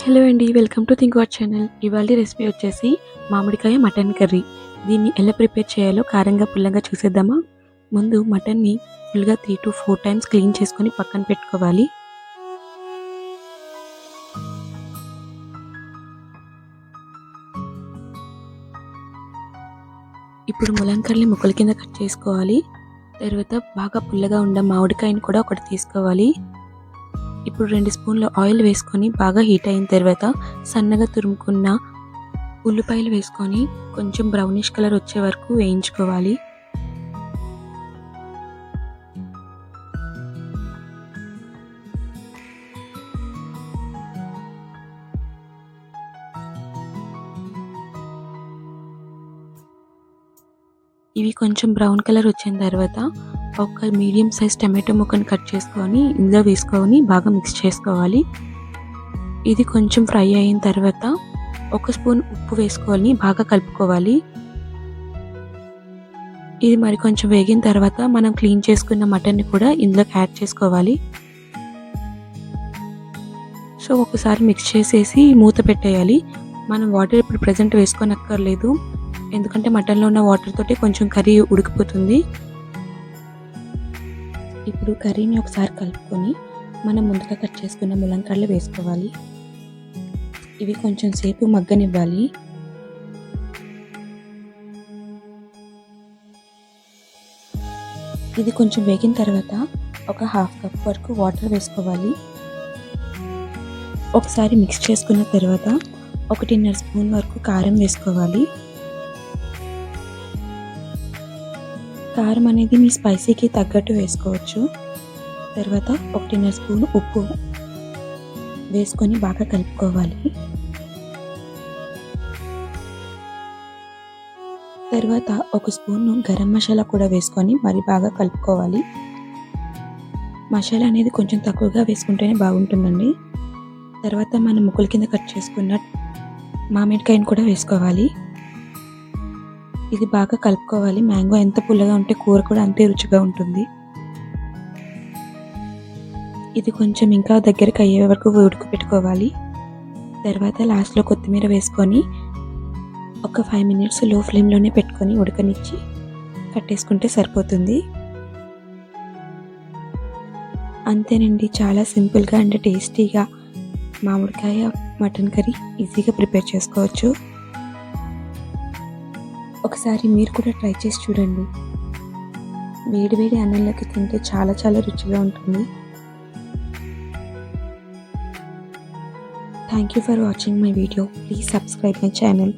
Hello అండి. Welcome to think what channel. ఇవాల్టి recipe వచ్చేసి మామిడికాయ మటన్ కర్రీ. దీన్ని ఎలా ప్రిపేర్ చేయాలో కారంగా, పుల్లంగా చూసేద్దామా? ముందు మటన్‌ని ఫుల్‌గా 3-4 టైమ్స్ క్లీన్ చేసుకొని పక్కన పెట్టుకోవాలి. ఇప్పుడు ములంకాయల్ని ముక్కల కింద కట్ చేసుకోవాలి. తర్వాత బాగా పుల్లగా ఉన్న మామిడికాయని కూడా ఒకటి తీసుకోవాలి. ఇప్పుడు 2 స్పూన్ల ఆయిల్ వేసుకొని బాగా హీట్ అయిన తర్వాత సన్నగా తురుముకున్న ఉల్లిపాయలు వేసుకొని కొంచెం బ్రౌనిష్ కలర్ వచ్చే వరకు వేయించుకోవాలి. ఇవి కొంచెం బ్రౌన్ కలర్ వచ్చిన తర్వాత ఒక మీడియం సైజ్ టమాటో ముక్కను కట్ చేసుకొని ఇందులో వేసుకొని బాగా మిక్స్ చేసుకోవాలి. ఇది కొంచెం ఫ్రై అయిన తర్వాత 1 స్పూన్ ఉప్పు వేసుకొని బాగా కలుపుకోవాలి. ఇది మరి కొంచెం వేగిన తర్వాత మనం క్లీన్ చేసుకున్న మటన్ని కూడా ఇందులోకి యాడ్ చేసుకోవాలి. సో ఒకసారి మిక్స్ చేసేసి మూత పెట్టేయాలి. మనం వాటర్ ఇప్పుడు ప్రెజెంట్ వేసుకోనక్కర్లేదు, ఎందుకంటే మటన్లో ఉన్న వాటర్ తోటి కొంచెం కర్రీ ఉడికిపోతుంది. ఇప్పుడు కర్రీని ఒకసారి కలుపుకొని మనం ముందుగా కట్ చేసుకున్న ములంకాయలు వేసుకోవాలి. ఇవి కొంచెం సేపు మగ్గనివ్వాలి. ఇది కొంచెం వేగిన తర్వాత ఒక హాఫ్ కప్ వరకు వాటర్ వేసుకోవాలి. ఒకసారి మిక్స్ చేసుకున్న తర్వాత 1.5 స్పూన్ వరకు కారం వేసుకోవాలి. కారం అనేది మీ స్పైసీకి తగ్గట్టు వేసుకోవచ్చు. తర్వాత 1.5 స్పూన్ ఉప్పు వేసుకొని బాగా కలుపుకోవాలి. తర్వాత 1 స్పూన్ గరం మసాలా కూడా వేసుకొని మరి బాగా కలుపుకోవాలి. మసాలా అనేది కొంచెం తక్కువగా వేసుకుంటేనే బాగుంటుందండి. తర్వాత మనం ముక్కల కింద కట్ చేసుకున్న మామిడికాయను కూడా వేసుకోవాలి. ఇది బాగా కలుపుకోవాలి. మ్యాంగో ఎంత పుల్లగా ఉంటే కూర కూడా అంతే రుచిగా ఉంటుంది. ఇది కొంచెం ఇంకా దగ్గరికి అయ్యే వరకు ఉడకపెట్టుకోవాలి. తర్వాత లాస్ట్లో కొత్తిమీర వేసుకొని ఒక 5 మినిట్స్ లో ఫ్లేమ్లోనే పెట్టుకొని ఉడకనిచ్చి కట్టేసుకుంటే సరిపోతుంది. అంతేనండి, చాలా సింపుల్గా అండ్ టేస్టీగా మామిడికాయ మటన్ కర్రీ ఈజీగా ప్రిపేర్ చేసుకోవచ్చు. ఒకసారి మీరు కూడా ట్రై చేసి చూడండి. వేడి అన్నంలోకి తింటే చాలా రుచిగా ఉంటుంది. Thank you for watching my video. Please subscribe my channel.